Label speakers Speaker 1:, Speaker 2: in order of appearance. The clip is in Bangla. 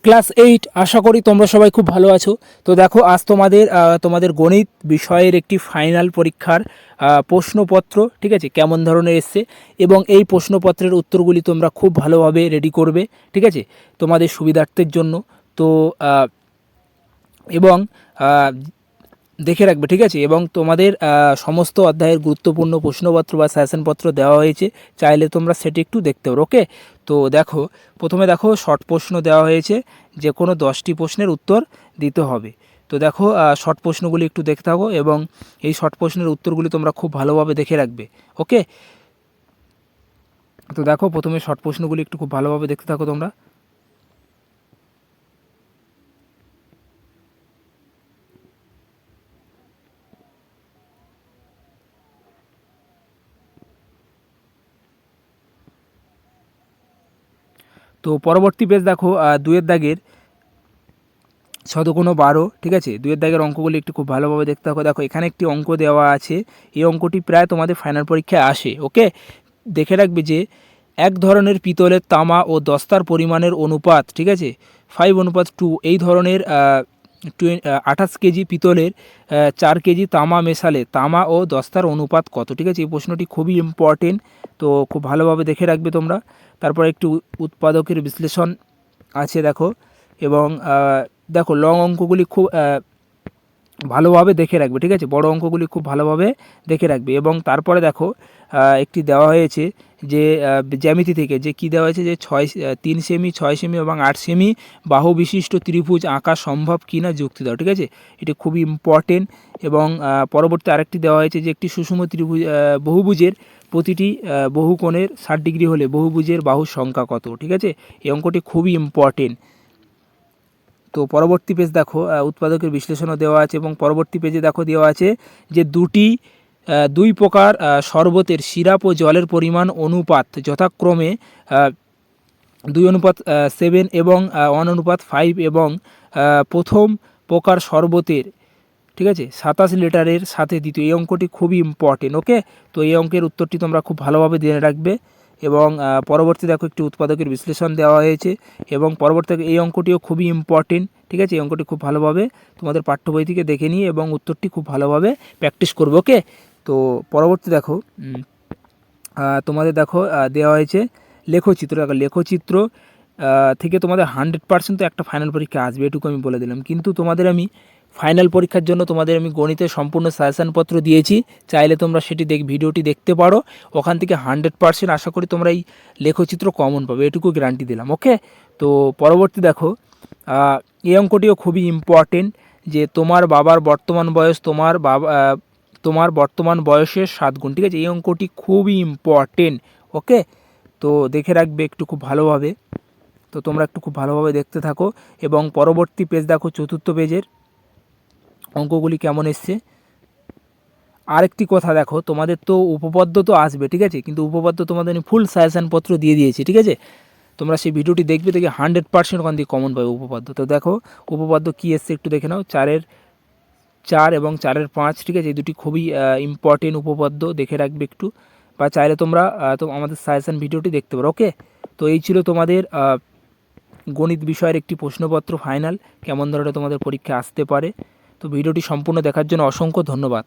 Speaker 1: ক্লাস 8 আশা করি তোমরা সবাই খুব ভালো আছো। তো দেখো আজ তোমাদের গণিত বিষয়ের একটি ফাইনাল পরীক্ষার প্রশ্নপত্র, ঠিক আছে, কেমন ধরনের এসছে এবং এই প্রশ্নপত্রের উত্তরগুলি তোমরা খুব ভালোভাবে রেডি করবে, ঠিক আছে, তোমাদের সুবিধার্থের জন্য। তো এবং দেখে রাখবে, ঠিক আছে, এবং তোমাদের সমস্ত অধ্যায়ের গুরুত্বপূর্ণ প্রশ্নপত্র বা সাজেশনপত্র দেওয়া হয়েছে, চাইলে তোমরা সেটি একটু দেখতে পারো। ওকে, তো দেখো প্রথমে দেখো শর্ট প্রশ্ন দেওয়া হয়েছে, যে কোনো 10টি প্রশ্নের উত্তর দিতে হবে। তো দেখো শর্ট প্রশ্নগুলি একটু দেখতে থাকো এবং এই শর্ট প্রশ্নের উত্তরগুলি তোমরা খুব ভালোভাবে দেখে রাখবে। ওকে, তো দেখো প্রথমে শর্ট প্রশ্নগুলি একটু খুব ভালোভাবে দেখতে থাকো তোমরা। তো পরবর্তী পেজ দেখো 2-এর দাগের শতকোণ 12, ঠিক আছে, 2-এর দাগের অঙ্কগুলি একটু খুব ভালোভাবে দেখতে থাকো। দেখো এখানে একটি অঙ্ক দেওয়া আছে, এই অঙ্কটি প্রায় তোমাদের ফাইনাল পরীক্ষায় আসে। ওকে, দেখে রাখবে যে এক ধরনের পিতলের তামা ও দস্তার পরিমাণের অনুপাত, ঠিক আছে, 5:2। এই ধরনের 28 কেজি পিতলের 4 কেজি তামা মেশালে তামা ও দস্তার অনুপাত কত, ঠিক আছে। এই প্রশ্নটি খুবই ইম্পর্টেন্ট, তো খুব ভালোভাবে দেখে রাখবে তোমরা। তারপর একটু উৎপাদকের বিশ্লেষণ আছে দেখো, এবং দেখো লং অঙ্কগুলি খুব ভালোভাবে দেখে রাখবে, ঠিক আছে, বড় অঙ্কগুলি খুব ভালোভাবে দেখে রাখবে। এবং তারপরে দেখো একটি দেওয়া হয়েছে যে জ্যামিতি থেকে যে কী দেওয়া হয়েছে, যে 3 সেমি, 6 সেমি এবং 8 সেমি বাহু বিশিষ্ট ত্রিভুজ আঁকা সম্ভব কি না যুক্তি দাও, ঠিক আছে, এটি খুবই ইম্পর্টেন্ট। এবং পরবর্তী আরেকটি দেওয়া হয়েছে যে একটি সুষম ত্রিভুজ বহুভুজের প্রতিটি বহুকোণের 60 ডিগ্রি হলে বহুভুজের বাহুর সংখ্যা কত, ঠিক আছে, এই অঙ্কটি খুবই ইম্পর্টেন্ট। তো পরবর্তী পেজ দেখো উৎপাদকের বিশ্লেষণও দেওয়া আছে, এবং পরবর্তী পেজে দেখো দেওয়া আছে যে দুই প্রকার শরবতের সিরাপ ও জলের পরিমাণ অনুপাত যথাক্রমে 2:7 এবং 1:5 এবং প্রথম প্রকার শরবতের, ঠিক আছে, 27 লিটারের সাথে দ্বিতীয়। এই অঙ্কটি খুবই ইম্পর্টেন্ট। ওকে, তো এই অঙ্কের উত্তরটি তোমরা খুব ভালোভাবে জেনে রাখবে। এবং পরবর্তী দেখো একটি উৎপাদকের বিশ্লেষণ দেওয়া হয়েছে, এবং পরবর্তী এই অঙ্কটিও খুবই ইম্পর্টেন্ট, ঠিক আছে, এই অঙ্কটি খুব ভালোভাবে তোমাদের পাঠ্য বই থেকে দেখে নিয়ে এবং উত্তরটি খুব ভালোভাবে প্র্যাকটিস করবে। ওকে, তো পরবর্তী দেখো তোমাদের দেখো দেওয়া হয়েছে লেখচিত্র। দেখো লেখচিত্র থেকে তোমাদের 100% তো একটা ফাইনাল পরীক্ষা আসবে, এটুকু আমি বলে দিলাম। কিন্তু তোমাদের আমি ফাইনাল পরীক্ষার জন্য তোমাদের আমি গণিতের সম্পূর্ণ সাজেশনপত্র দিয়েছি, চাইলে তোমরা সেটি ভিডিওটি দেখতে পারো। ওখান থেকে 100% আশা করি তোমরা এই লেখচিত্র কমন পাবে, এটুকু গ্যারান্টি দিলাম। ওকে, তো পরবর্তী দেখো এই অঙ্কটিও খুবই ইম্পর্টেন্ট, যে তোমার বাবার বর্তমান বয়স তোমার বর্তমান বয়সের 7 গুণ, ঠিক আছে, এই অঙ্কটি খুবই ইম্পর্টেন্ট। ওকে, তো দেখে রাখবে একটু খুব ভালোভাবে। তো তোমরা একটু খুব ভালোভাবে দেখতে থাকো। এবং পরবর্তী পেজ দেখো 4র্থ পেজের অঙ্কগুলি কেমন এসছে। আরেকটি কথা দেখো, তোমাদের তো উপপাদ্য তো আসবে, ঠিক আছে, কিন্তু উপপাদ্য তোমাদের আমি ফুল সাজেশনপত্র দিয়ে দিয়েছি, ঠিক আছে, তোমরা সেই ভিডিওটি দেখবে, দেখে 100% ওখান থেকে কমন পাবে উপপাদ্য। তো দেখো উপপাদ্য কী এসছে একটু দেখে নাও। 4 এবং 4-5, ঠিক আছে, এই দুটি খুবই ইম্পর্টেন্ট উপপাদ্য, দেখে রাখবে একটু, বা চাইলে তোমরা তো আমাদের সাজেশন ভিডিওটি দেখতে পারো। ওকে, তো এই ছিল তোমাদের গণিত বিষয়ের একটি প্রশ্নপত্র ফাইনাল, কেমন ধরনের তোমাদের পরীক্ষা আসতে পারে। তো ভিডিওটি সম্পূর্ণ দেখার জন্য অসংখ্য ধন্যবাদ।